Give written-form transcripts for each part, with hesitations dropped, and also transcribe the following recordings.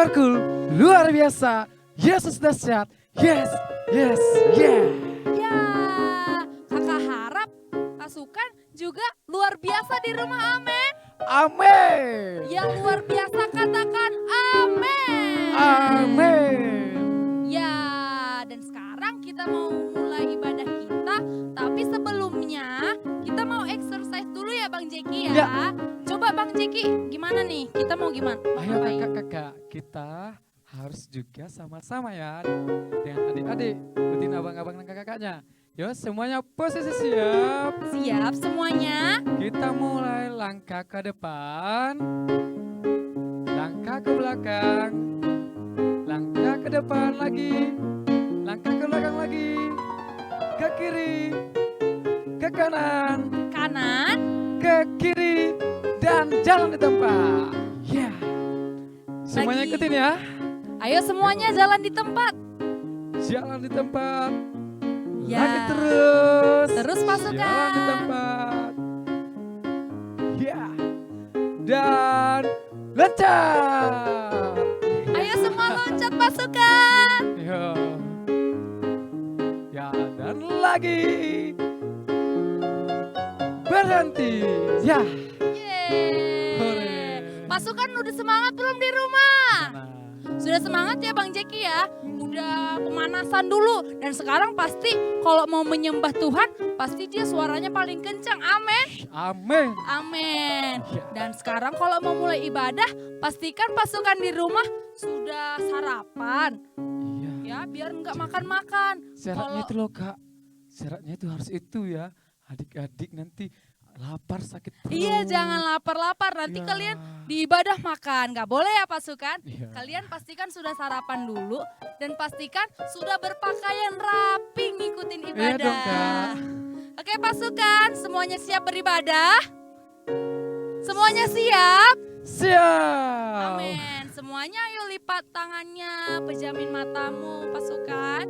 Tuhanku luar biasa. Yesus dahsyat. Yes, yes, yeah. Ya, kakak harap pasukan juga luar biasa di rumah, amin. Amin. Yang luar biasa katakan amin. Amin. Ya, dan sekarang kita mau mulai ibadah kita, tapi sebelumnya kita mau exercise dulu ya Bang Jeki ya. Ya. Coba Bang Jeki, gimana nih? Kita mau gimana? Ayo Ngapain? kakak-kakak, kita harus juga sama-sama ya dengan adik-adik, ikutin abang-abang dan kakak-kakaknya. Yo semuanya posisi siap. Siap semuanya? Kita mulai langkah ke depan, langkah ke belakang, langkah ke depan lagi, langkah ke belakang lagi, ke kiri, ke kanan, Kanan, ke kiri, dan jalan di tempat. Ya, semuanya Lagi. ikutin ya. ayo semuanya jalan di tempat. Jalan di tempat. Ya. Lagi terus. Terus pasukan. Jalan di tempat. Ya. Dan loncat. Ayo semua loncat pasukan. Ya. Ya, dan lagi. Berhenti. Ya. Hore. Yeay. Pasukan udah semangat belum di rumah? Nah, Sudah semangat ya Bang Jeki ya? Udah pemanasan dulu. Dan sekarang pasti kalau mau menyembah Tuhan, pasti dia suaranya paling kencang. Amin. amin. Amin. Ya. Dan sekarang kalau mau mulai ibadah, pastikan pasukan di rumah sudah sarapan. Iya. Ya, biar nggak makan-makan. Syaratnya Kalau- itu loh kak. Syaratnya itu harus itu ya. Adik-adik nanti lapar sakit perut. Iya, jangan lapar-lapar. Nanti Ya. kalian di ibadah makan. Nggak boleh ya pasukan. Iya. Kalian pastikan sudah sarapan dulu. Dan pastikan sudah berpakaian rapi ngikutin Iya ibadah. dong, Kak. Oke pasukan, semuanya siap beribadah? Semuanya siap? Siap. Amin. Semuanya ayo lipat tangannya, pejamin matamu pasukan.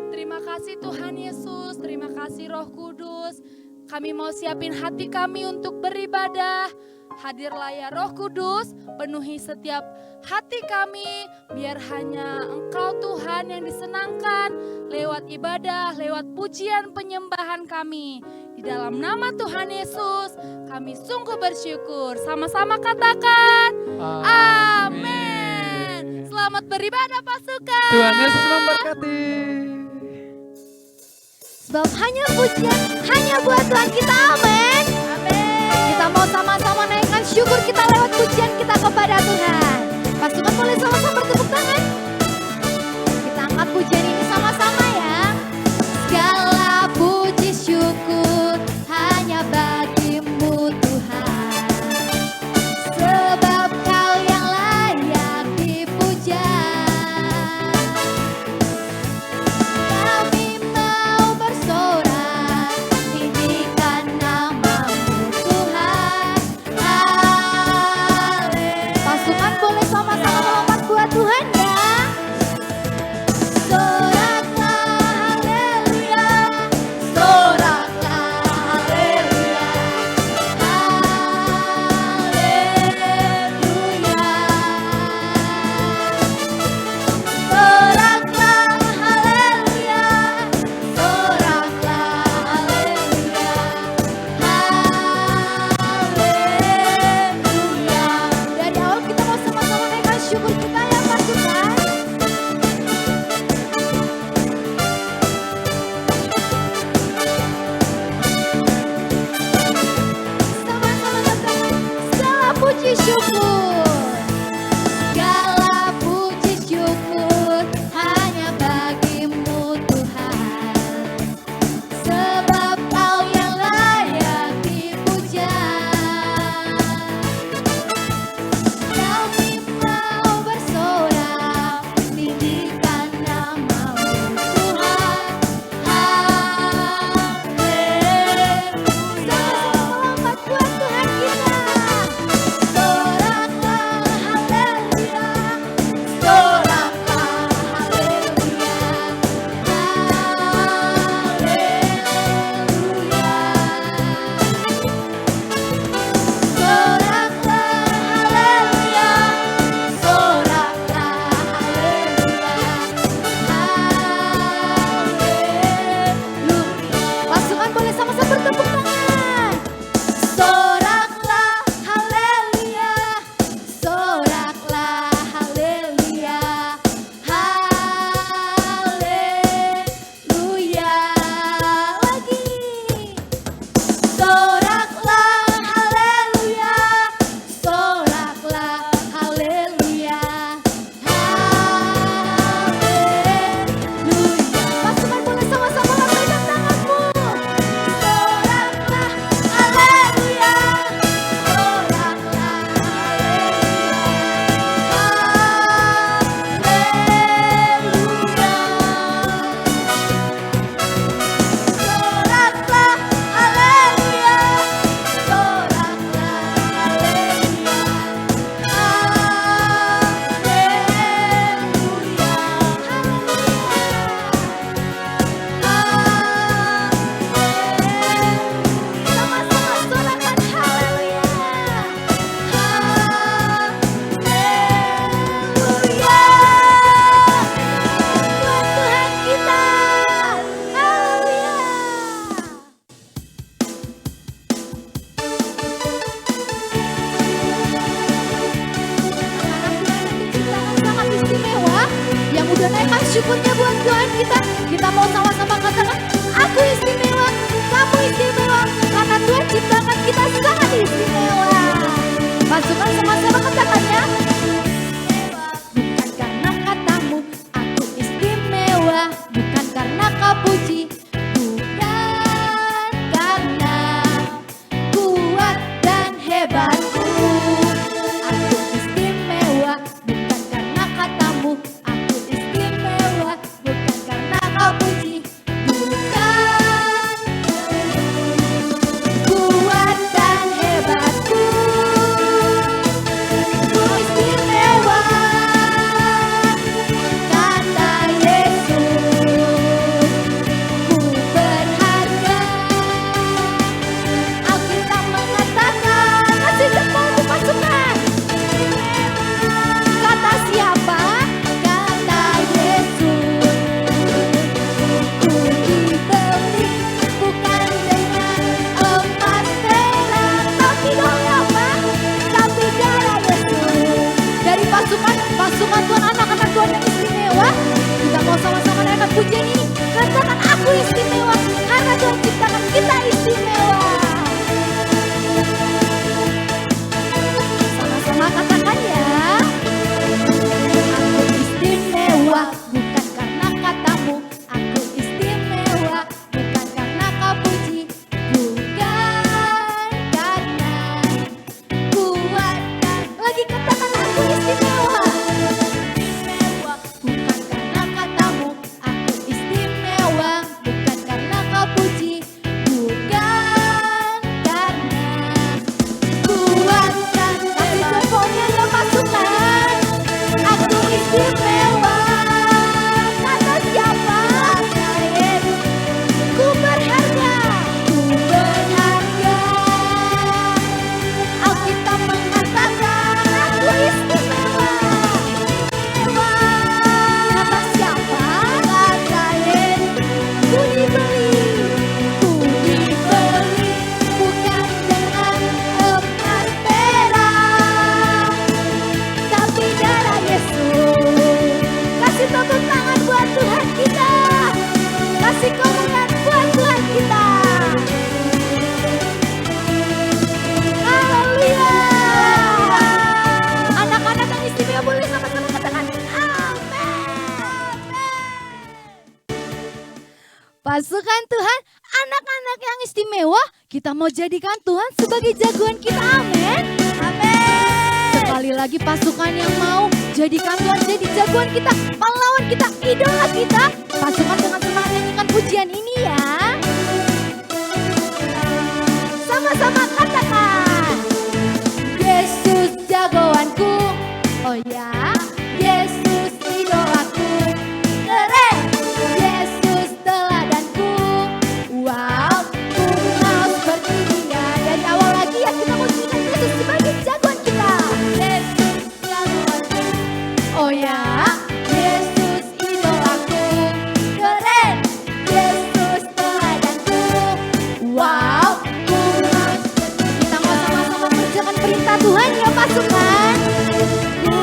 Terima kasih Tuhan Yesus, terima kasih Roh Kudus. Kami mau siapin hati kami untuk beribadah. Hadirlah ya Roh Kudus, penuhi setiap hati kami. Biar hanya Engkau Tuhan yang disenangkan lewat ibadah, lewat pujian penyembahan kami. Di dalam nama Tuhan Yesus, kami sungguh bersyukur. Sama-sama katakan, amin. Selamat beribadah pasukan. Tuhan Yesus memberkati. Sebab hanya pujian, hanya buat Tuhan kita, amin. Kita mau sama-sama naikkan syukur kita lewat pujian kita kepada Tuhan. Pasukan boleh sama-sama bertepuk tangan. Kita angkat pujian ini sama-sama ya. Segala puji syukur hanya bagimu Tuhan. Sebab kau yang layak dipuja. Kami mau bersorak, tinggikan namamu Tuhan. Haleluya. Pasukan boleh sama-sama melompat buat Tuhan ya. syukurnya buat Tuhan kita. Kita mau sama-sama katakan, aku istimewa, kamu istimewa, karena Tuhan ciptakan kita sangat istimewa. Pasukan sama-sama katakannya. Bukan karena katamu aku istimewa, bukan karena kau puji, bukan karena kuat dan hebatku. Aku istimewa, bukan karena katamu aku istimewa, bukan karena kau puji, bukan kuat dan hebatku. Ku istimewa, kata Yesus. Ku berharga. Alkitab mengatakan, kasih tepuk pasukan. Kata siapa? Kata Yesus. Ku dibeli bukan dengan emas perak, tapi oleh apa? Tapi darah Yesus. Dari pasukan Tuhan, anak-anak Tuhan yang istimewa, kita mau sama-sama naikkan pujian ini. Katakan aku istimewa, karena Tuhan ciptakan kita istimewa. Sama-sama katakan ya. Aku istimewa, bukan karena katamu. Aku istimewa, bukan karena kau puji, bukan karena kuat dan lagi katakan aku istimewa. Istimewa, bukan karena katamu. Aku istimewa, bukan karena kau puji, bukan karena kuat dan kasih tepuknya ya pasukan. Aku istimewa, kata siapa? Ku berharga, ku berharga. Alkitab mengatakan aku istimewa. Kata siapa? Kata Yesus. Ku dibeli bukan dengan emas perak, tapi darah Yesus. Kasih tepuk tangan buat Tuhan kita. Kasih kemuliaan buat Tuhan kita. Haleluya. Anak-anak yang istimewa boleh sama-sama katakan amin. Pasukan Tuhan, anak-anak yang istimewa, kita mau jadikan Tuhan sebagai jagoan kita, amin. Amin. Sekali lagi pasukan yang mau jadikan Tuhan jadi jagoan kita, pahlawan kita, idola kita. Pasukan dengan semangat nyanyikan pujian ini ya. Sama-sama katakan, Yesus jagoanku, oh ya, Yesus idolaku, keren, Yesus teladanku, wow, ku mau seperti dia. Dari awal lagi ya kita mau jadikan Yesus sebagai jagoan kita. Yesus jagoanku, oh ya, Yesus idolaku, keren, Yesus teladanku, wow, ku mau seperti. Kita mau sama-sama kerjakan perintah Tuhan ya pasukan. Ku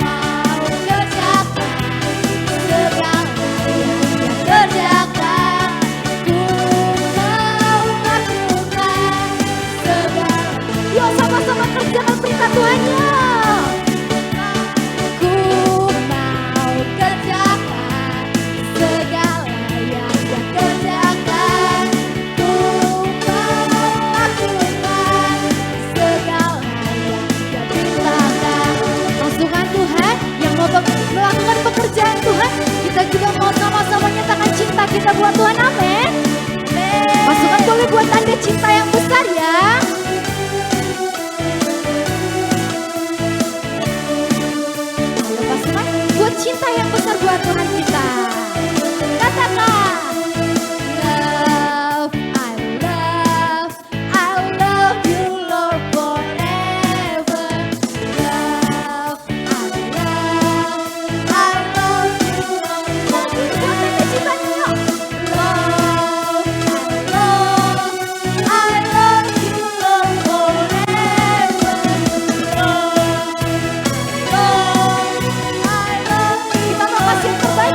mau kerjakan segala yang Dia kerjakan. Ku mau lakukan segala. Yuk sama-sama kerjakan perintah Tuhan ya. Ku mau kerjakan segala yang Dia kerjakan. Ku mau lakukan segala yang Dia perintahkan. Pasukan Tuhan yang mau melakukan pekerjaan Tuhan, kita juga mau sama-sama nyatakan cinta kita buat Tuhan, amin. Pasukan boleh buat tanda cinta yang besar ya. Ayo pasukan, buat cinta yang besar buat Tuhan kita. Katakan, love, I love you Lord forever. Love, I love you Lord. Lagi buat tanda cintanya yuk. Love, I love you Lord forever. Love, I love you. Kita mau kasih yang terbaik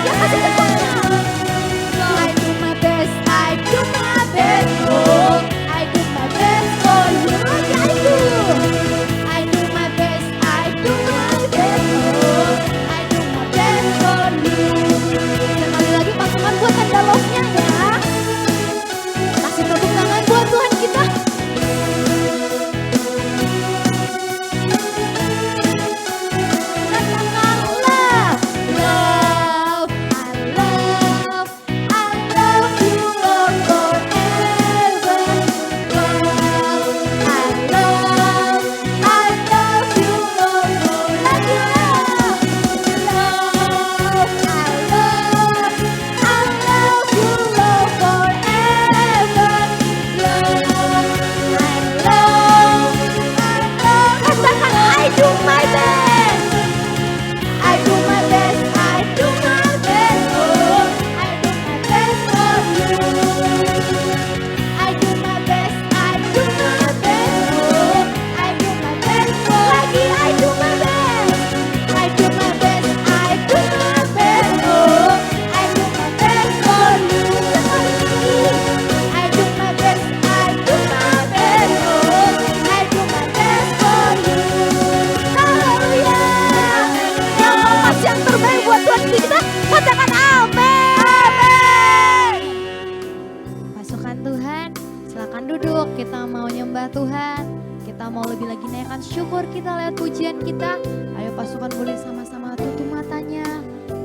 mau lebih lagi naikkan syukur kita lewat pujian kita. Ayo pasukan boleh sama-sama tutup matanya.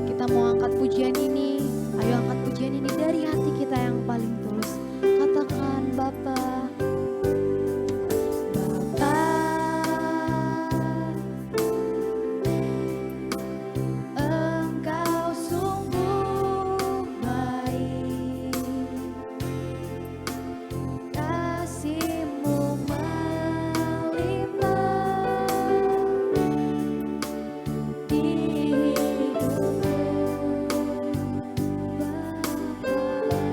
Kita mau angkat pujian ini. Ayo angkat pujian ini dari hati kita yang paling tulus. Katakan Bapa, Bapa, Engkau sungguh baik, kasih-Mu melimpah di hidupku, Bapa.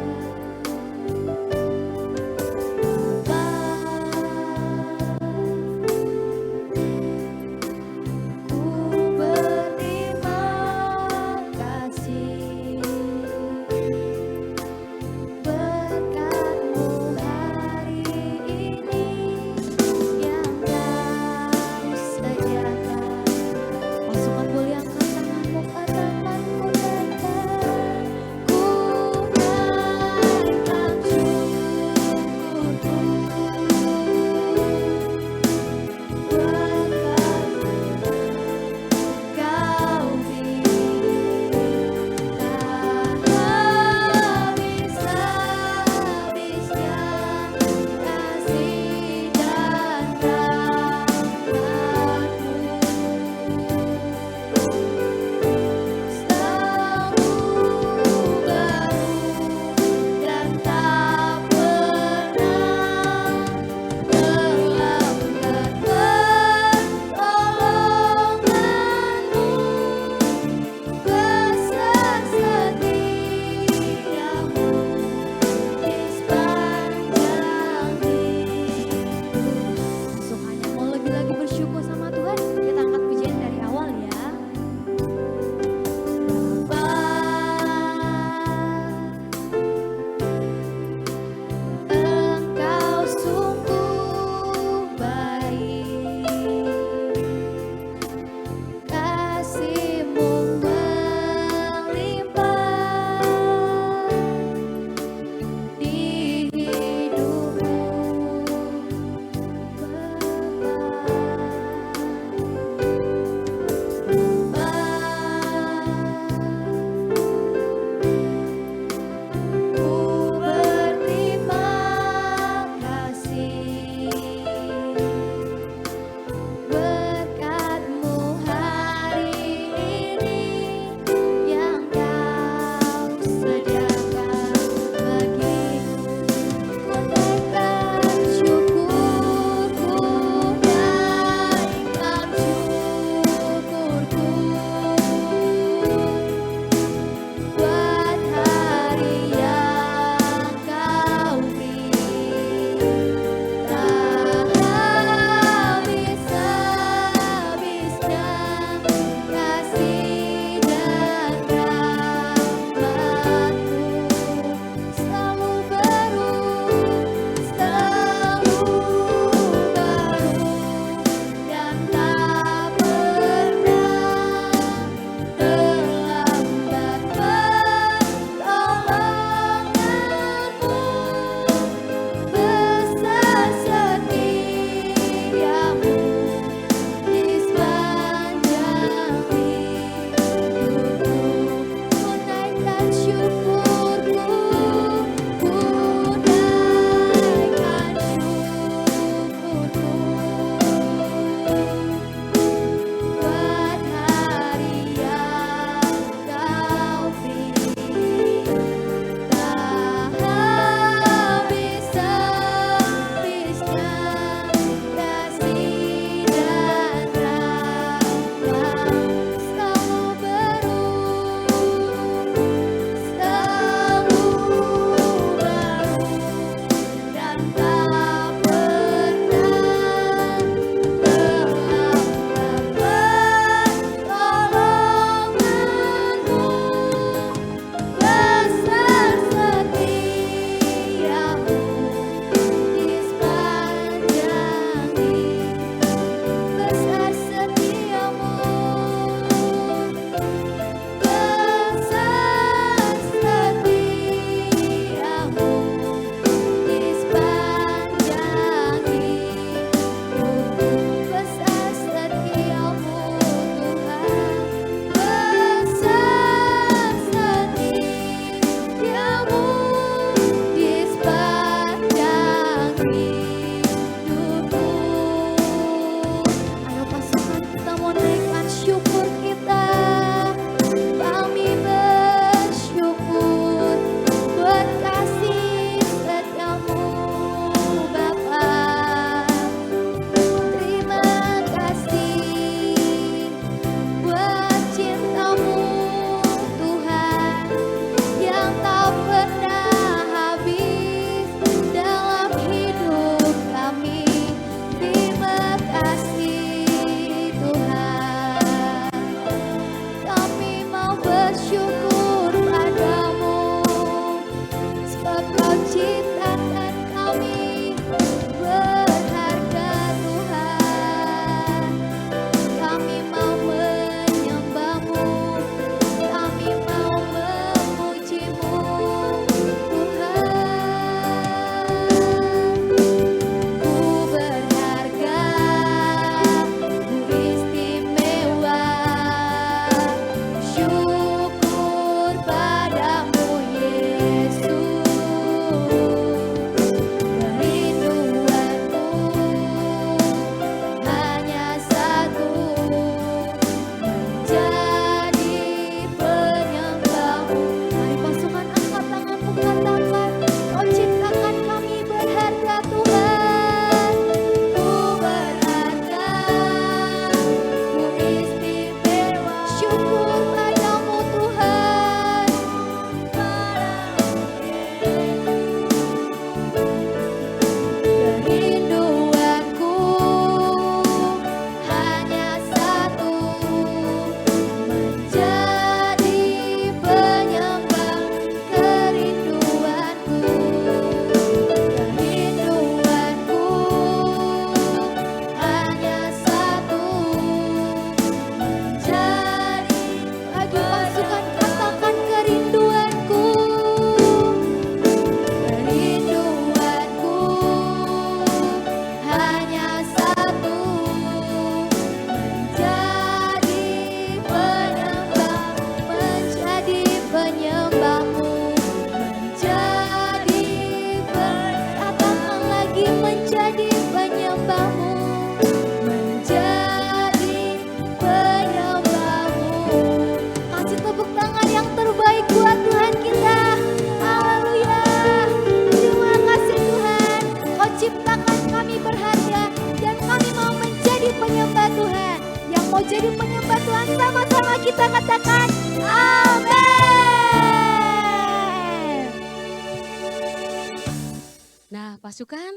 pasukan,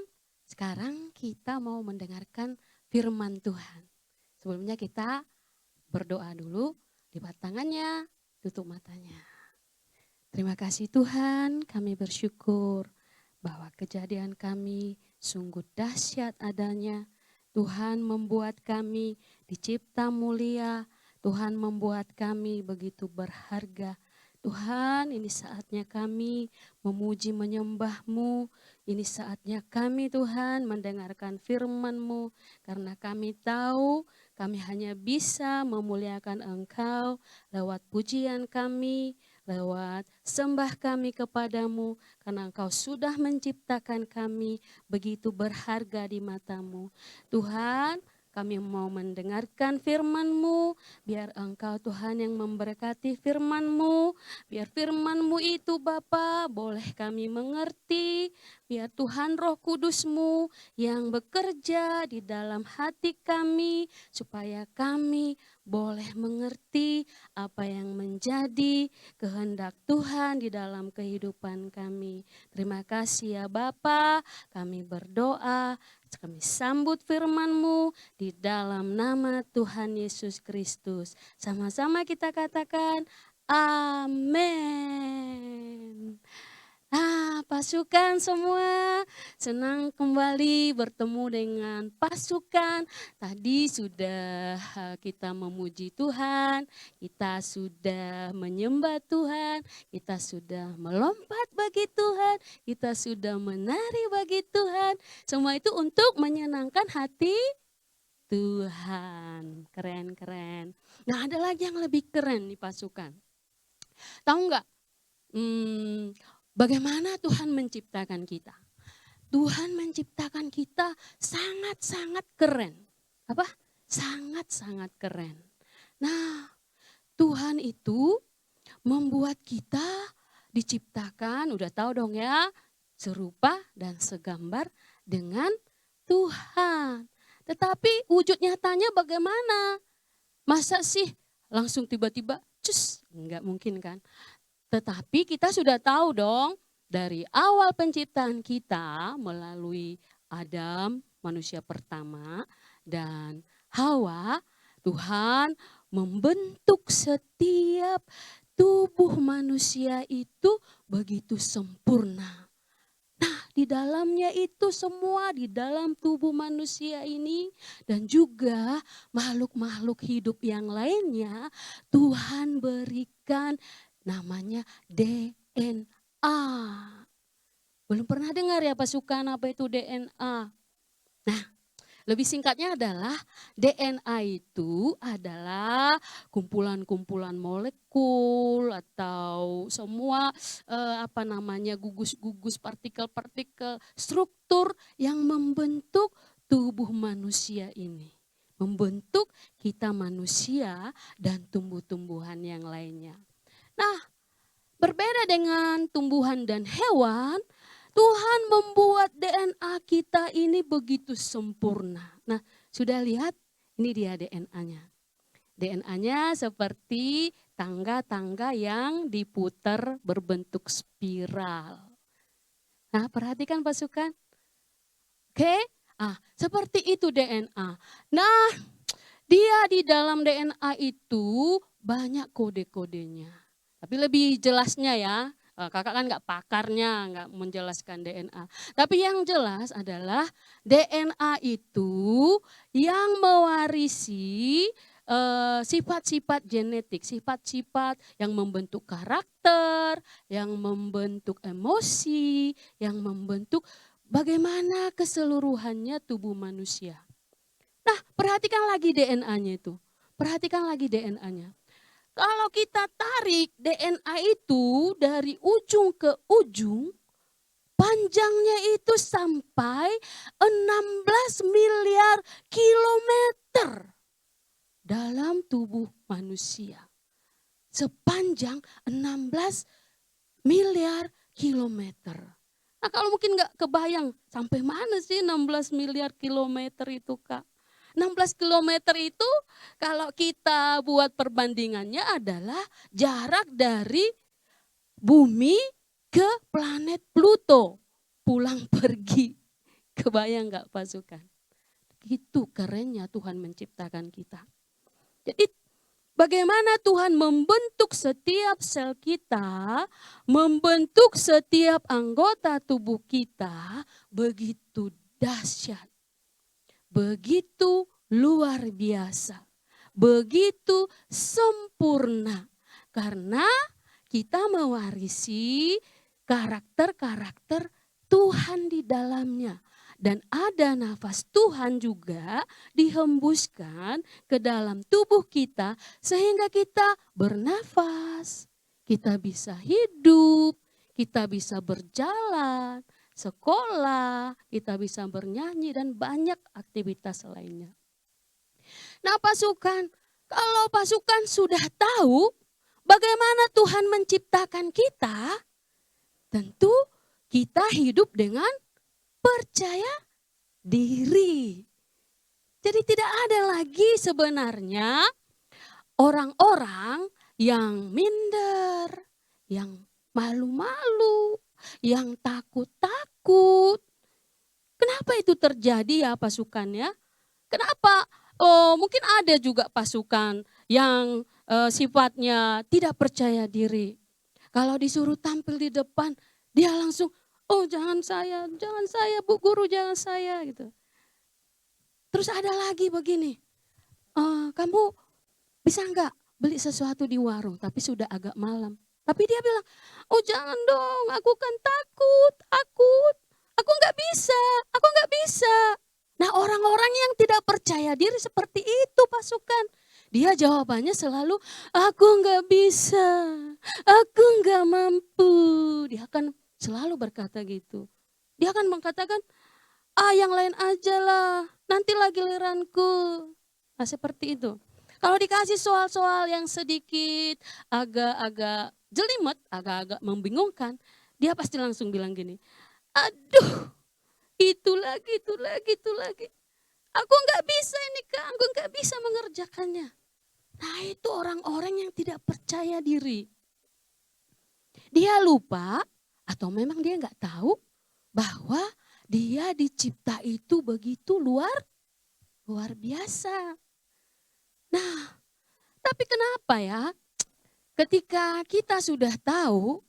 sekarang kita mau mendengarkan firman Tuhan. Sebelumnya kita berdoa dulu, lipat tangannya, tutup matanya. Terima kasih Tuhan, kami bersyukur bahwa kejadian kami sungguh dahsyat adanya. Tuhan membuat kami dicipta mulia, Tuhan membuat kami begitu berharga. Tuhan, ini saatnya kami memuji menyembah-Mu. Ini saatnya kami Tuhan mendengarkan firman-Mu. Karena kami tahu kami hanya bisa memuliakan Engkau lewat pujian kami, lewat sembah kami kepadamu. Karena Engkau sudah menciptakan kami begitu berharga di mata-Mu. Tuhan, kami mau mendengarkan firman-Mu, biar Engkau Tuhan yang memberkati firman-Mu, biar firman-Mu itu Bapa boleh kami mengerti, biar Tuhan Roh Kudus-Mu yang bekerja di dalam hati kami, supaya kami boleh mengerti apa yang menjadi kehendak Tuhan di dalam kehidupan kami. Terima kasih ya Bapa, kami berdoa, kami sambut firman-Mu di dalam nama Tuhan Yesus Kristus. Sama-sama kita katakan amin. Pasukan semua senang kembali bertemu dengan pasukan. Tadi sudah kita memuji Tuhan, kita sudah menyembah Tuhan, kita sudah melompat bagi Tuhan, kita sudah menari bagi Tuhan. Semua itu untuk menyenangkan hati Tuhan. Keren-keren. Nah, ada lagi yang lebih keren nih pasukan. Tahu nggak? Bagaimana Tuhan menciptakan kita? Tuhan menciptakan kita sangat-sangat keren. Apa? Sangat-sangat keren. Nah, Tuhan itu membuat kita diciptakan, udah tahu dong ya, serupa dan segambar dengan Tuhan. Tetapi wujud nyatanya bagaimana? Masa sih langsung tiba-tiba cus? Enggak mungkin kan? Tetapi kita sudah tahu dong dari awal penciptaan kita melalui Adam, manusia pertama, dan Hawa, Tuhan membentuk setiap tubuh manusia itu begitu sempurna. Nah, di dalamnya itu semua, di dalam tubuh manusia ini dan juga makhluk-makhluk hidup yang lainnya, Tuhan berikan namanya DNA. Belum pernah dengar ya pasukan apa itu DNA? Nah, lebih singkatnya adalah DNA itu adalah kumpulan-kumpulan molekul atau semua gugus-gugus partikel-partikel struktur yang membentuk tubuh manusia ini. Membentuk kita manusia dan tumbuh-tumbuhan yang lainnya. Nah, berbeda dengan tumbuhan dan hewan, Tuhan membuat DNA kita ini begitu sempurna. Nah, sudah lihat? Ini dia DNA-nya. DNA-nya seperti tangga-tangga yang diputar berbentuk spiral. Nah, perhatikan pasukan. Oke, seperti itu DNA. Nah, dia di dalam DNA itu banyak kode-kodenya. Tapi lebih jelasnya ya, kakak kan nggak pakarnya, nggak menjelaskan DNA. Tapi yang jelas adalah DNA itu yang mewarisi sifat-sifat genetik, sifat-sifat yang membentuk karakter, yang membentuk emosi, yang membentuk bagaimana keseluruhannya tubuh manusia. Nah, perhatikan lagi DNA-nya itu. Perhatikan lagi DNA-nya. Kalau kita tarik DNA itu dari ujung ke ujung, panjangnya itu sampai 16 miliar kilometer dalam tubuh manusia. Sepanjang 16 miliar kilometer. Nah, kalau mungkin nggak kebayang sampai mana sih 16 miliar kilometer itu, Kak? 16 kilometer itu kalau kita buat perbandingannya adalah jarak dari bumi ke planet Pluto. Pulang pergi. Kebayang gak pasukan? Gitu kerennya Tuhan menciptakan kita. Jadi bagaimana Tuhan membentuk setiap sel kita, membentuk setiap anggota tubuh kita begitu dahsyat, begitu luar biasa, begitu sempurna. Karena kita mewarisi karakter-karakter Tuhan di dalamnya. Dan ada nafas Tuhan juga dihembuskan ke dalam tubuh kita sehingga kita bernafas, kita bisa hidup, kita bisa berjalan, sekolah, kita bisa bernyanyi dan banyak aktivitas lainnya. Nah pasukan, kalau pasukan sudah tahu bagaimana Tuhan menciptakan kita, tentu kita hidup dengan percaya diri. Jadi tidak ada lagi sebenarnya orang-orang yang minder, yang malu-malu, yang takut-takut. Kenapa itu terjadi ya pasukan ya? Kenapa? Oh, mungkin ada juga pasukan yang sifatnya tidak percaya diri. Kalau disuruh tampil di depan, dia langsung, oh jangan saya Bu Guru, jangan saya gitu. Terus ada lagi begini, kamu bisa nggak beli sesuatu di warung tapi sudah agak malam. Tapi dia bilang, oh jangan dong, aku kan takut, aku nggak bisa. Nah orang-orang yang tidak percaya diri seperti itu pasukan. Dia jawabannya selalu, aku nggak bisa, aku nggak mampu. Dia akan selalu berkata gitu. Dia akan mengatakan, yang lain aja lah, nanti lagi giliranku. Nah seperti itu. Kalau dikasih soal-soal yang sedikit agak-agak jelimet, agak-agak membingungkan, dia pasti langsung bilang gini, aduh itu lagi. Aku nggak bisa ini Kak, aku nggak bisa mengerjakannya. Nah itu orang-orang yang tidak percaya diri. Dia lupa atau memang dia nggak tahu bahwa dia dicipta itu begitu luar biasa. Nah, tapi kenapa ya? Ketika kita sudah tahu,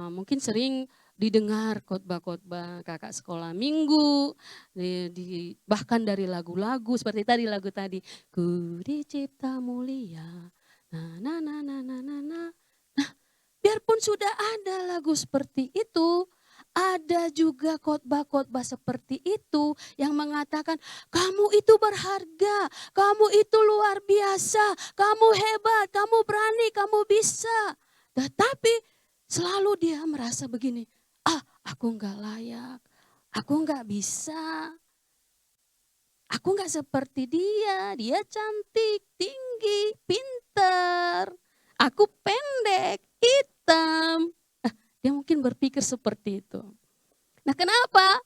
mungkin sering didengar khotbah-khotbah kakak sekolah minggu, bahkan dari lagu-lagu seperti tadi lagu tadi, ku dicipta mulia, Nah, biarpun sudah ada lagu seperti itu, ada juga khotbah-khotbah seperti itu yang mengatakan kamu itu berharga, kamu itu luar biasa, kamu hebat, kamu berani, kamu bisa. Tetapi selalu dia merasa begini, aku nggak layak, aku nggak bisa, aku nggak seperti dia cantik, tinggi, pintar, aku pendek, hitam. Dia mungkin berpikir seperti itu. Nah kenapa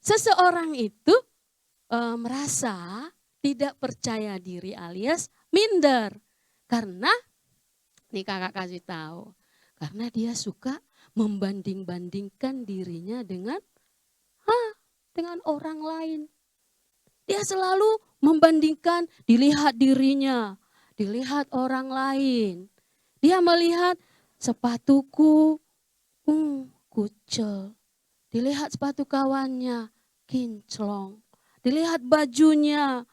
seseorang itu merasa tidak percaya diri alias minder? Karena, nih kakak kasih tahu, karena dia suka membanding-bandingkan dirinya dengan orang lain. Dia selalu membandingkan, dilihat dirinya, dilihat orang lain. Dia melihat sepatuku kucel, dilihat sepatu kawannya kinclong, dilihat bajunya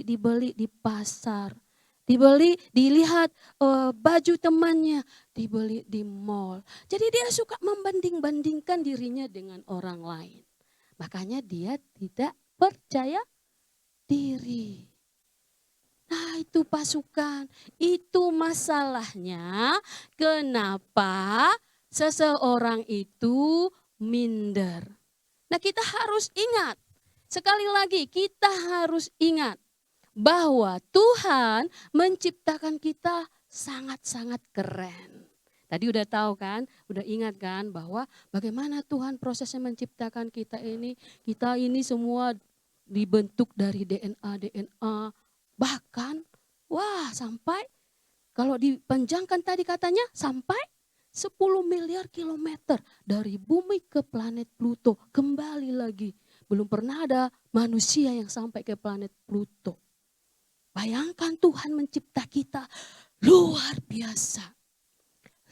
dibeli di pasar, dilihat baju temannya dibeli di mall. Jadi dia suka membanding-bandingkan dirinya dengan orang lain. Makanya dia tidak percaya diri. Nah itu pasukan, itu masalahnya kenapa seseorang itu minder. Nah kita harus ingat, sekali lagi kita harus ingat bahwa Tuhan menciptakan kita sangat-sangat keren. Tadi udah tahu kan, udah ingat kan bahwa bagaimana Tuhan prosesnya menciptakan kita ini semua dibentuk dari DNA. Bahkan, sampai kalau dipanjangkan tadi katanya sampai 10 miliar kilometer dari bumi ke planet Pluto, kembali lagi. Belum pernah ada manusia yang sampai ke planet Pluto. Bayangkan Tuhan mencipta kita luar biasa.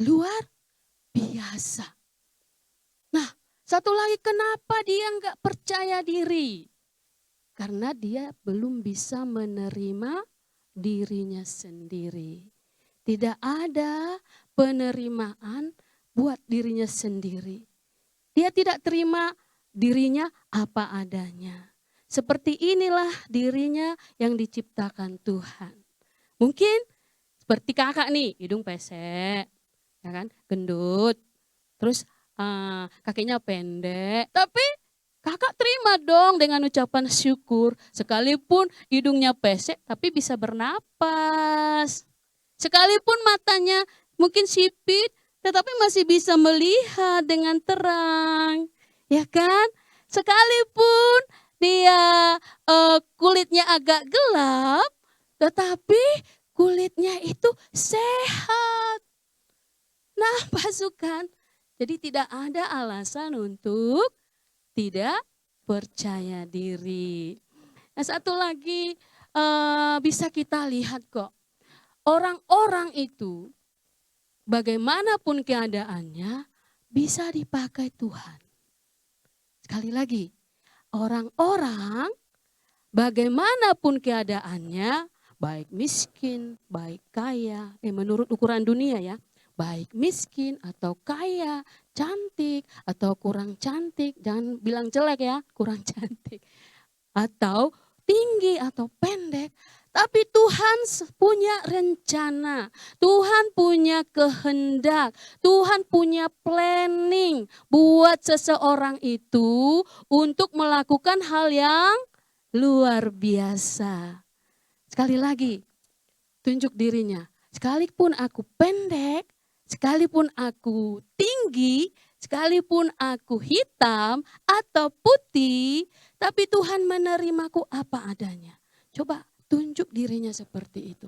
Luar biasa. Nah, satu lagi, kenapa dia nggak percaya diri? Karena dia belum bisa menerima dirinya sendiri. Tidak ada penerimaan buat dirinya sendiri. Dia tidak terima dirinya apa adanya. Seperti inilah dirinya yang diciptakan Tuhan. Mungkin seperti kakak nih, hidung pesek, ya kan, gendut, terus kakinya pendek. Tapi kakak terima dong dengan ucapan syukur. Sekalipun hidungnya pesek tapi bisa bernapas. Sekalipun matanya mungkin sipit tetapi masih bisa melihat dengan terang. Ya kan? Sekalipun dia kulitnya agak gelap tetapi kulitnya itu sehat. Nah, pasukan, jadi tidak ada alasan untuk tidak percaya diri. Nah, satu lagi bisa kita lihat kok. Orang-orang itu bagaimanapun keadaannya bisa dipakai Tuhan. Sekali lagi, orang-orang bagaimanapun keadaannya, baik miskin, baik kaya, menurut ukuran dunia ya, baik miskin atau kaya, cantik atau kurang cantik, jangan bilang jelek ya, kurang cantik. Atau tinggi atau pendek, tapi Tuhan punya rencana, Tuhan punya kehendak, Tuhan punya planning buat seseorang itu untuk melakukan hal yang luar biasa. Sekali lagi, tunjuk dirinya, sekalipun aku pendek, sekalipun aku tinggi, sekalipun aku hitam atau putih, tapi Tuhan menerimaku apa adanya. Coba tunjuk dirinya seperti itu.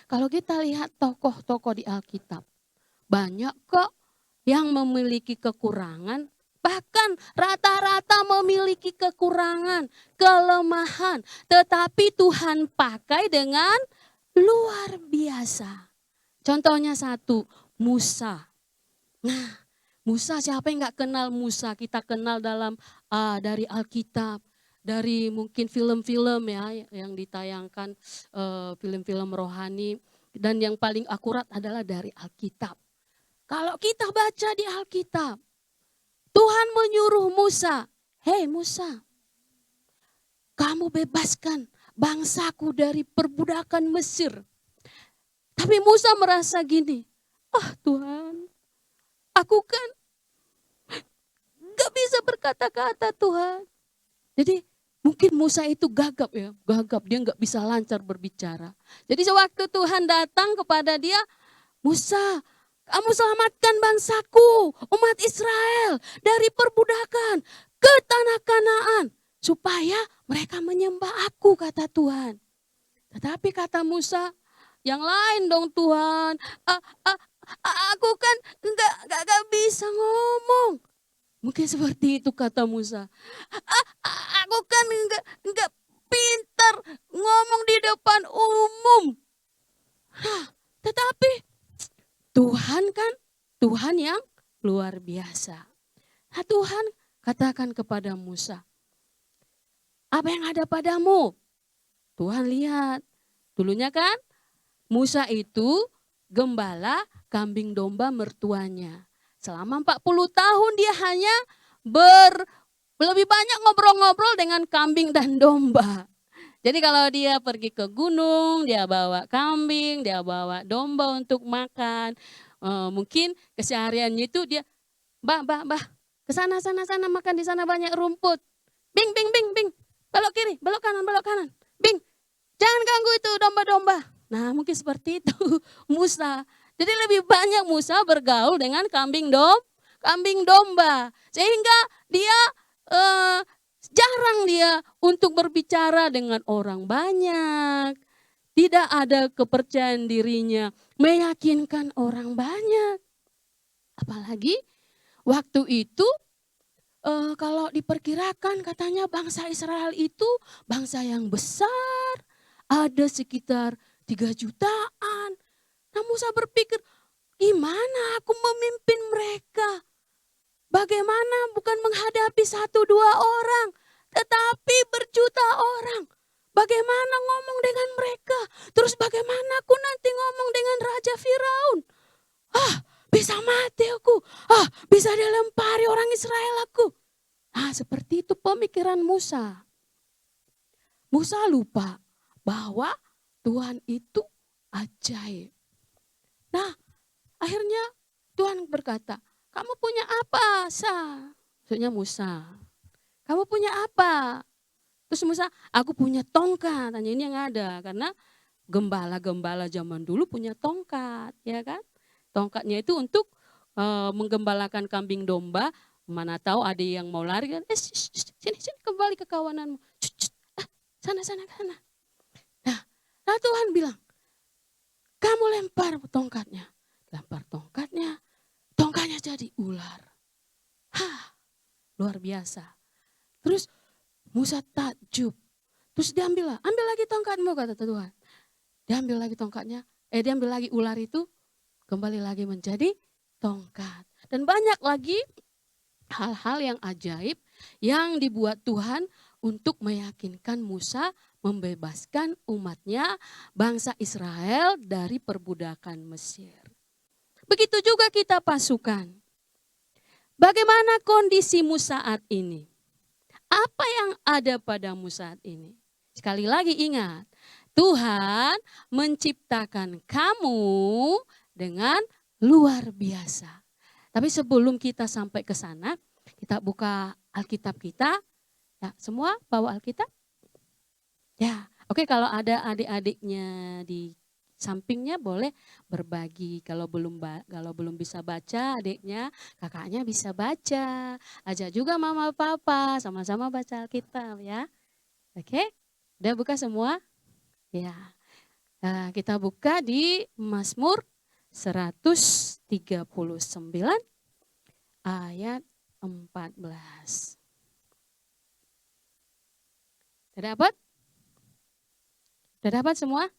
Kalau kita lihat tokoh-tokoh di Alkitab, banyak kok yang memiliki kekurangan, bahkan rata-rata memiliki kekurangan, kelemahan, tetapi Tuhan pakai dengan luar biasa. Contohnya satu, Musa. Nah, Musa, siapa yang gak kenal Musa? Kita kenal dari Alkitab, dari mungkin film-film ya yang ditayangkan, film-film rohani, dan yang paling akurat adalah dari Alkitab. Kalau kita baca di Alkitab, Tuhan menyuruh Musa, "Hei Musa, kamu bebaskan bangsaku dari perbudakan Mesir." Tapi Musa merasa gini, Tuhan, aku kan gak bisa berkata-kata Tuhan. Jadi mungkin Musa itu gagap ya, dia gak bisa lancar berbicara. Jadi sewaktu Tuhan datang kepada dia, "Musa, kamu selamatkan bangsaku, umat Israel dari perbudakan ke tanah Kanaan. Supaya mereka menyembah aku," kata Tuhan. Tetapi kata Musa, "Yang lain dong Tuhan, aku kan gak bisa ngomong." Mungkin seperti itu kata Musa. Aku kan enggak pintar ngomong di depan umum. Tetapi Tuhan kan, Tuhan yang luar biasa. Nah, Tuhan katakan kepada Musa, "Apa yang ada padamu?" Tuhan lihat. Dulunya kan Musa itu gembala kambing domba mertuanya. Selama 40 tahun dia hanya lebih banyak ngobrol-ngobrol dengan kambing dan domba. Jadi kalau dia pergi ke gunung, dia bawa kambing, dia bawa domba untuk makan. Mungkin kesehariannya itu dia, "Mbah, ke sana makan di sana banyak rumput. Bing, belok kiri, belok kanan. Bing, jangan ganggu itu domba-domba." Nah, mungkin seperti itu Musa. Jadi lebih banyak Musa bergaul dengan kambing domba. Sehingga dia jarang dia untuk berbicara dengan orang banyak. Tidak ada kepercayaan dirinya meyakinkan orang banyak. Apalagi waktu itu kalau diperkirakan katanya bangsa Israel itu bangsa yang besar, ada sekitar 3 jutaan. Nah Musa berpikir, gimana aku memimpin mereka? Bagaimana bukan menghadapi 1 2 orang, tetapi berjuta orang. Bagaimana ngomong dengan mereka? Terus bagaimana aku nanti ngomong dengan Raja Firaun? Bisa mati aku. Bisa dilempari orang Israel aku. Seperti itu pemikiran Musa. Musa lupa bahwa Tuhan itu ajaib. Nah, akhirnya Tuhan berkata, kamu punya apa, Sa? Maksudnya Musa. Kamu punya apa? Terus Musa, aku punya tongkat. Tanya ini yang ada, karena gembala-gembala zaman dulu punya tongkat, ya kan? Tongkatnya itu untuk menggembalakan kambing domba. Mana tahu ada yang mau lari kan? Sini kembali ke kawananmu. Sana. Nah Tuhan bilang, kamu lempar tongkatnya. Lempar tongkatnya jadi ular. Luar biasa. Terus Musa takjub. Terus ambil lagi tongkatmu, kata Tuhan. Diambil lagi tongkatnya, diambil lagi ular itu, kembali lagi menjadi tongkat. Dan banyak lagi hal-hal yang ajaib yang dibuat Tuhan untuk meyakinkan Musa membebaskan umatnya, bangsa Israel dari perbudakan Mesir. Begitu juga kita pasukan. Bagaimana kondisimu saat ini? Apa yang ada padamu saat ini? Sekali lagi ingat, Tuhan menciptakan kamu dengan luar biasa. Tapi sebelum kita sampai ke sana, kita buka Alkitab kita. Ya, semua bawa Alkitab? Ya, oke, kalau ada adik-adiknya di sampingnya boleh berbagi. Kalau belum bisa baca adiknya, kakaknya bisa baca. Ajak juga mama papa sama-sama baca Alkitab ya. Oke? Udah buka semua? Ya. Nah, kita buka di Mazmur 139 ayat 14. Udah dapat? Udah dapat semua?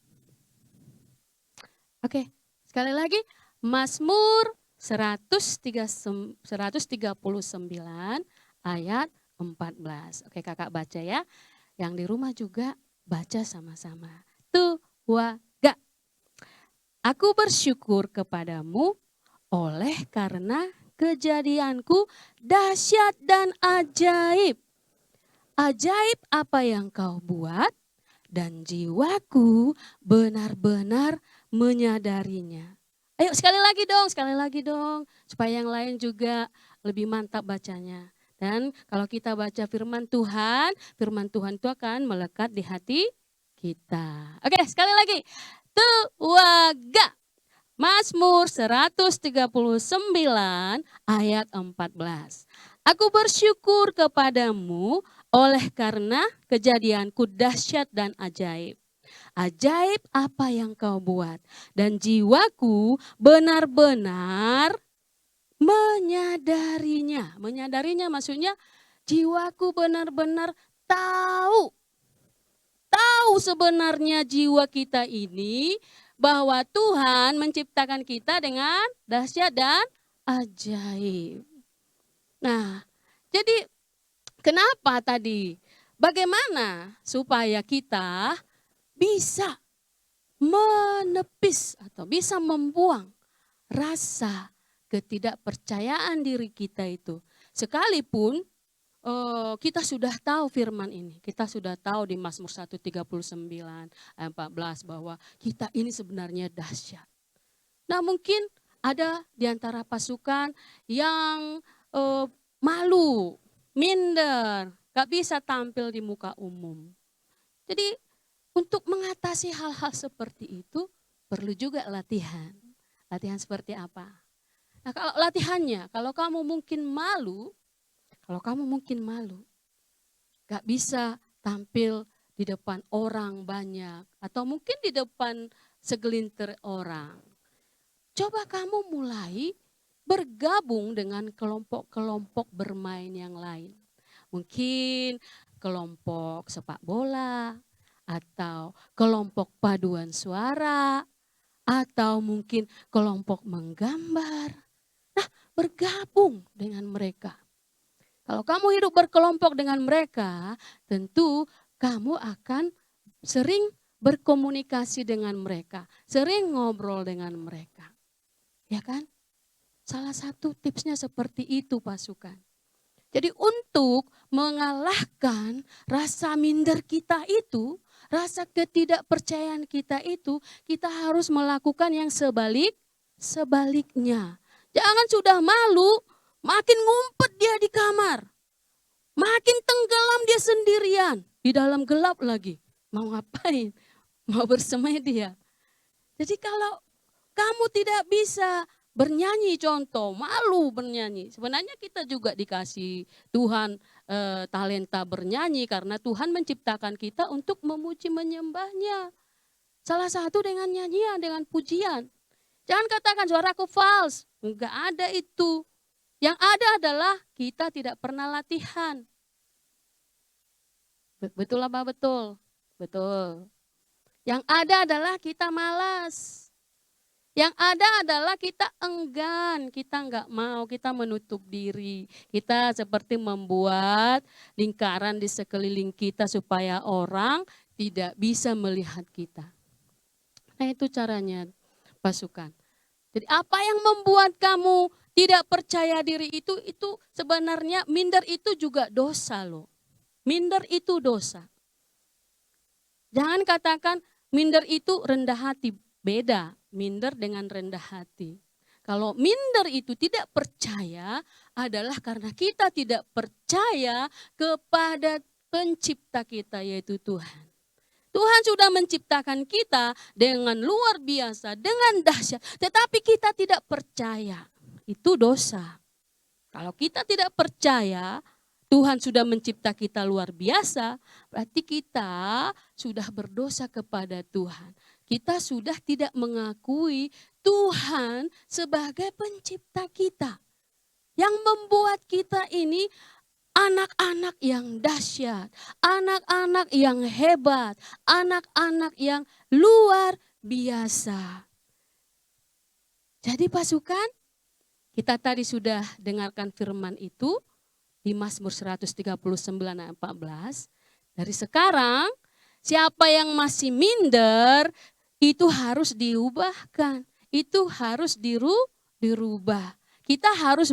Oke, sekali lagi Mazmur 139 ayat 14. Oke, kakak baca ya. Yang di rumah juga baca sama-sama. Tuwaga. Aku bersyukur kepadamu oleh karena kejadianku dahsyat dan ajaib. Ajaib apa yang kau buat dan jiwaku benar-benar menyadarinya. Ayo sekali lagi dong. Supaya yang lain juga lebih mantap bacanya. Dan kalau kita baca firman Tuhan itu akan melekat di hati kita. Oke, sekali lagi. Tuwaga. Mazmur 139 ayat 14. Aku bersyukur kepadamu oleh karena kejadianku dahsyat dan ajaib. Ajaib apa yang kau buat dan jiwaku benar-benar menyadarinya. Menyadarinya maksudnya jiwaku benar-benar tahu sebenarnya jiwa kita ini bahwa Tuhan menciptakan kita dengan dahsyat dan ajaib. Nah, jadi kenapa tadi? Bagaimana supaya kita bisa menepis atau bisa membuang rasa ketidakpercayaan diri kita itu. Sekalipun kita sudah tahu firman ini. Kita sudah tahu di Mazmur 139 ayat 14 bahwa kita ini sebenarnya dahsyat. Nah mungkin ada di antara pasukan yang malu, minder, gak bisa tampil di muka umum. Jadi untuk mengatasi hal-hal seperti itu perlu juga latihan. Latihan seperti apa? Nah kalau latihannya, kalau kamu mungkin malu, gak bisa tampil di depan orang banyak atau mungkin di depan segelintir orang. Coba kamu mulai bergabung dengan kelompok-kelompok bermain yang lain. Mungkin kelompok sepak bola, atau kelompok paduan suara, atau mungkin kelompok menggambar. Nah, bergabung dengan mereka. Kalau kamu hidup berkelompok dengan mereka, tentu kamu akan sering berkomunikasi dengan mereka, sering ngobrol dengan mereka. Ya kan? Salah satu tipsnya seperti itu, pasukan. Jadi untuk mengalahkan rasa minder kita itu, rasa ketidakpercayaan kita itu, kita harus melakukan yang sebaliknya. Jangan sudah malu, makin ngumpet dia di kamar. Makin tenggelam dia sendirian, di dalam gelap lagi. Mau ngapain? Mau bersemedi ya. Jadi kalau kamu tidak bisa bernyanyi, contoh, malu bernyanyi. Sebenarnya kita juga dikasih Tuhan talenta bernyanyi karena Tuhan menciptakan kita untuk memuji menyembahnya. Salah satu dengan nyanyian, dengan pujian. Jangan katakan suaraku fals, enggak ada itu. Yang ada adalah kita tidak pernah latihan. Betul apa betul? Betul. Yang ada adalah kita malas. Yang ada adalah kita enggan, kita enggak mau, kita menutup diri. Kita seperti membuat lingkaran di sekeliling kita supaya orang tidak bisa melihat kita. Nah itu caranya, pasukan. Jadi apa yang membuat kamu tidak percaya diri itu sebenarnya minder itu juga dosa loh. Minder itu dosa. Jangan katakan minder itu rendah hati, beda. Minder dengan rendah hati. Kalau minder itu tidak percaya adalah karena kita tidak percaya kepada pencipta kita yaitu Tuhan. Tuhan sudah menciptakan kita dengan luar biasa, dengan dahsyat. Tetapi kita tidak percaya, itu dosa. Kalau kita tidak percaya Tuhan sudah mencipta kita luar biasa, berarti kita sudah berdosa kepada Tuhan. Kita sudah tidak mengakui Tuhan sebagai pencipta kita. Yang membuat kita ini anak-anak yang dahsyat, anak-anak yang hebat, anak-anak yang luar biasa. Jadi pasukan, kita tadi sudah dengarkan firman itu di Mazmur 139 ayat 14. Dari sekarang, siapa yang masih minder, itu harus diubahkan. Itu harus dirubah. Kita harus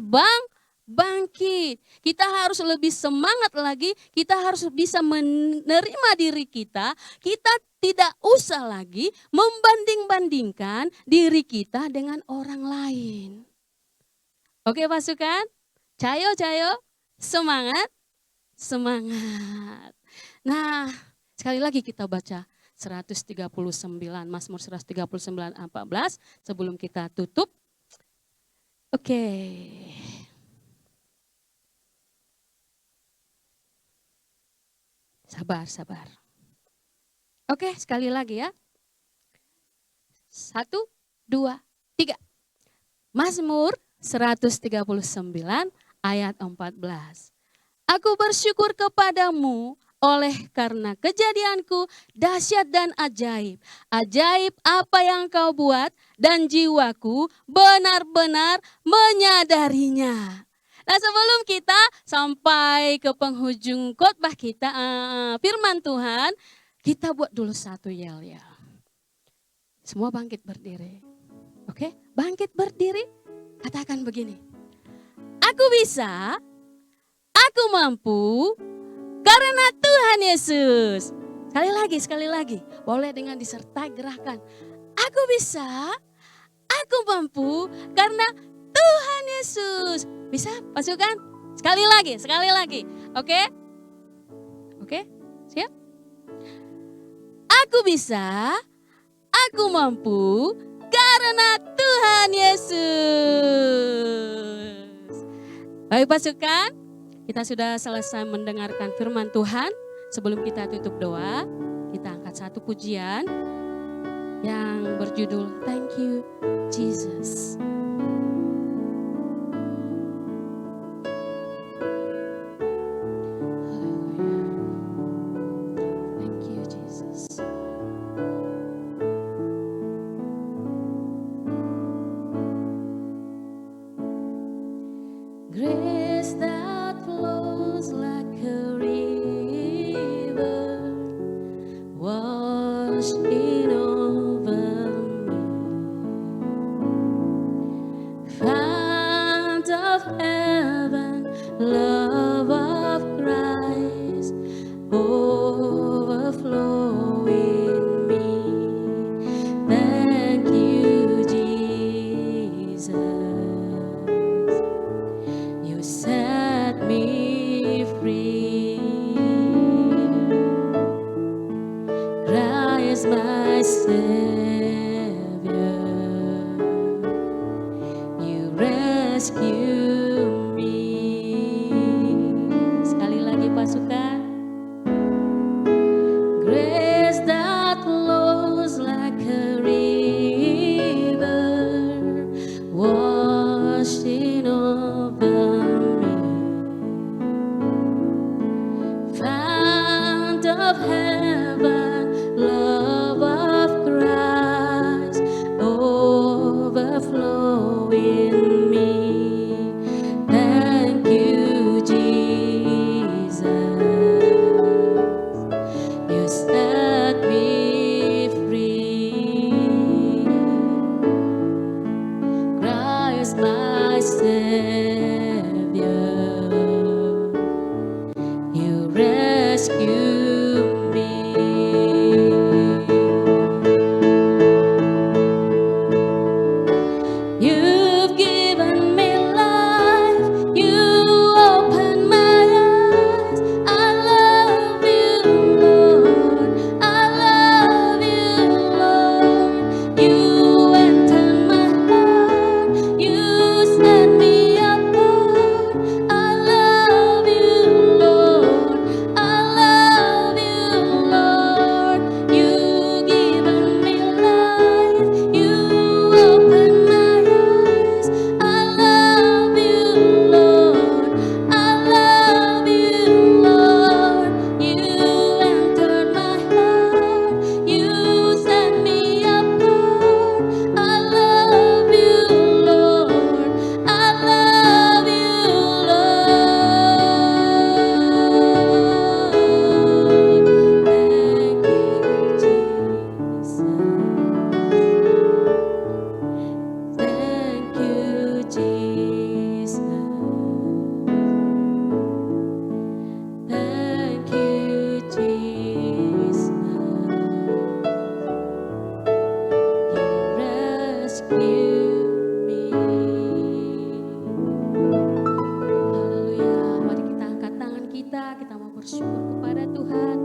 bangkit. Kita harus lebih semangat lagi. Kita harus bisa menerima diri kita. Kita tidak usah lagi membanding-bandingkan diri kita dengan orang lain. Oke pasukan? Cayo. Semangat. Nah, sekali lagi kita baca 139, Mazmur 139 14 sebelum kita tutup. Oke. Sabar. Oke, sekali lagi ya. 1, 2, 3. Mazmur 139 ayat 14. Aku bersyukur kepadamu oleh karena kejadianku dahsyat dan ajaib. Ajaib apa yang kau buat dan jiwaku benar-benar menyadarinya. Nah sebelum kita sampai ke penghujung khotbah kita, firman Tuhan, kita buat dulu satu yel-yel. Semua bangkit berdiri. Oke, bangkit berdiri, katakan begini. Aku bisa, aku mampu, karena Tuhan Yesus. Sekali lagi. Boleh dengan disertai gerakan. Aku bisa, aku mampu, karena Tuhan Yesus. Bisa pasukan? Sekali lagi. Oke? Siap? Aku bisa, aku mampu, karena Tuhan Yesus. Baik pasukan, kita sudah selesai mendengarkan firman Tuhan. Sebelum kita tutup doa, kita angkat satu pujian yang berjudul Thank You Jesus. Grace that flows like a river, washing over me. Fount of heaven, love of Christ, overflow in me. Thank you, Jesus. You set me free. Christ my Savior, you rescue me. Sekali lagi pasukan. Grace that flows like a river, washing over me. Fount of heaven, love of Christ, overflow in me. Thank you, Jesus. You set me free. Christ my Savior, you rescue me. You've given me life, you opened my eyes. I love you, Lord. I love you, Lord. You entered my heart, you set me apart. I love you, Lord. I love you, Lord. You given me life, you opened my eyes. I love you, Lord. I love you, Lord. You entered my heart, you set me apart. I love you, Lord. I love you, Lord. Thank you, Jesus. Thank you, Jesus. You rescue me. Haleluya. Mari kita angkat tangan kita mau bersyukur kepada Tuhan.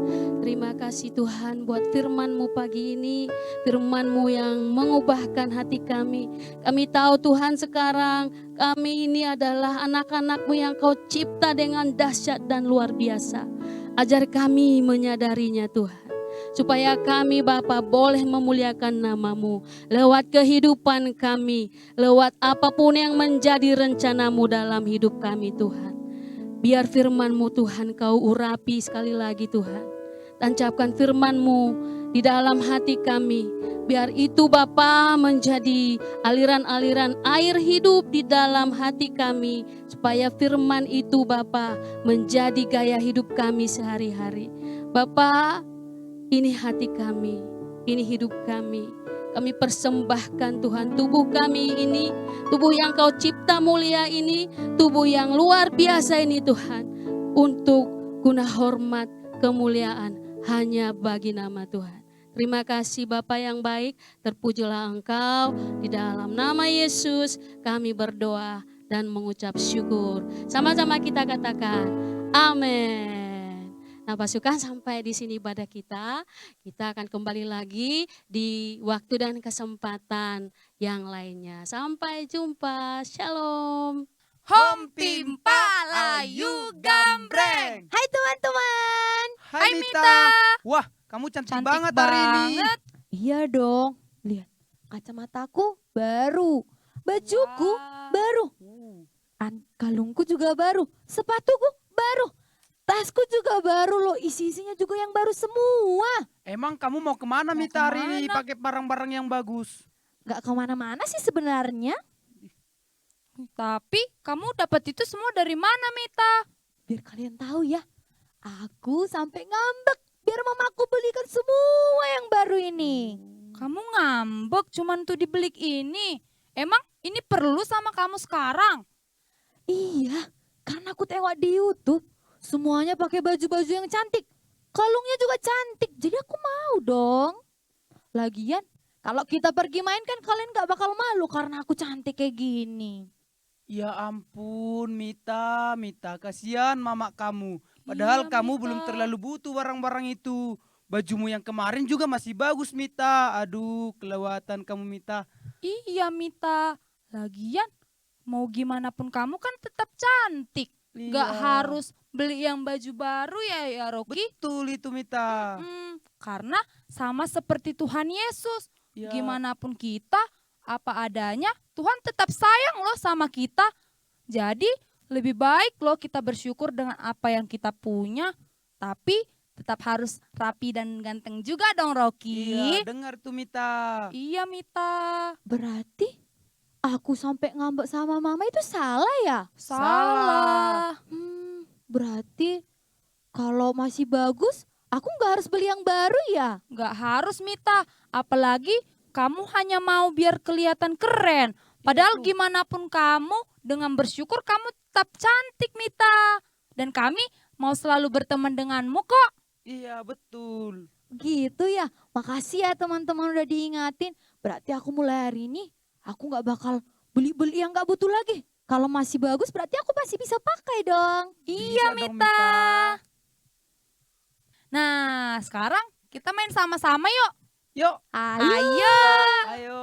Terima kasih Tuhan buat firman-Mu pagi ini, firman-Mu yang mengubahkan hati kami. Kami tahu Tuhan sekarang kami ini adalah anak-anak-Mu yang Kau cipta dengan dahsyat dan luar biasa. Ajar kami menyadarinya Tuhan. Supaya kami Bapa boleh memuliakan nama-Mu lewat kehidupan kami, lewat apapun yang menjadi rencana-Mu dalam hidup kami Tuhan. Biar firman-Mu Tuhan Kau urapi sekali lagi Tuhan. Tancapkan firman-Mu di dalam hati kami. Biar itu Bapa menjadi aliran-aliran air hidup di dalam hati kami. Supaya firman itu Bapa menjadi gaya hidup kami sehari-hari. Bapa, ini hati kami, ini hidup kami. Kami persembahkan Tuhan tubuh kami ini, tubuh yang Kau cipta mulia ini, tubuh yang luar biasa ini Tuhan. Untuk guna hormat, kemuliaan hanya bagi nama Tuhan. Terima kasih Bapa yang baik, terpujilah Engkau. Di dalam nama Yesus kami berdoa dan mengucap syukur. Sama-sama kita katakan, amin. Nah pasukan sampai di sini ibadah kita. Kita akan kembali lagi di waktu dan kesempatan yang lainnya. Sampai jumpa, shalom. Hom Pimpa Layu Gambreng. Hai teman-teman. Hai Mita. Wah, kamu cantik banget hari ini. Iya dong. Lihat, kacamataku baru. Bajuku baru. Kalungku juga baru. Sepatuku baru. Tasku juga baru loh. Isi-isinya juga yang baru semua. Emang kamu mau kemana Mita hari ini pakai barang-barang yang bagus? Gak kemana-mana sih sebenarnya. Tapi kamu dapat itu semua dari mana, Mita? Biar kalian tahu ya, aku sampai ngambek biar mamaku belikan semua yang baru ini. Kamu ngambek cuman tuh dibeli ini. Emang ini perlu sama kamu sekarang? Iya, karena aku tengok di YouTube semuanya pakai baju-baju yang cantik. Kalungnya juga cantik, jadi aku mau dong. Lagian, kalau kita pergi main kan kalian gak bakal malu karena aku cantik kayak gini. Ya ampun, Mita, kasihan mama kamu. Padahal Iya, kamu Mita. belum terlalu butuh barang-barang itu. Bajumu yang kemarin juga masih bagus, Mita. Aduh, kelewatan kamu, Mita. Iya, Mita. Lagian, mau gimana pun kamu kan tetap cantik. Gak Iya. harus beli yang baju baru ya Rocky. Betul itu, Mita. Karena sama seperti Tuhan Yesus. Ya. Gimana pun kita, apa adanya, Tuhan tetap sayang loh sama kita. Jadi lebih baik loh kita bersyukur dengan apa yang kita punya. Tapi tetap harus rapi dan ganteng juga dong Rocky. Iya, dengar tuh, Mita. Iya Mita. Berarti aku sampai ngambek sama mama itu salah ya? Salah. Berarti kalau masih bagus, aku nggak harus beli yang baru ya? Gak harus Mita. Apalagi kamu hanya mau biar kelihatan keren. Padahal tuh. gimana pun kamu, dengan bersyukur kamu tetap cantik Mita. Dan kami mau selalu berteman denganmu kok. Iya, betul. Gitu ya, makasih ya teman-teman udah diingatin. Berarti aku mulai hari ini, aku nggak bakal beli-beli yang nggak butuh lagi. Kalau masih bagus berarti aku masih bisa pakai dong. Iya Bisa dong, Mita. Nah sekarang kita main sama-sama yuk. Yuk, Ayo. Ayo. ayo.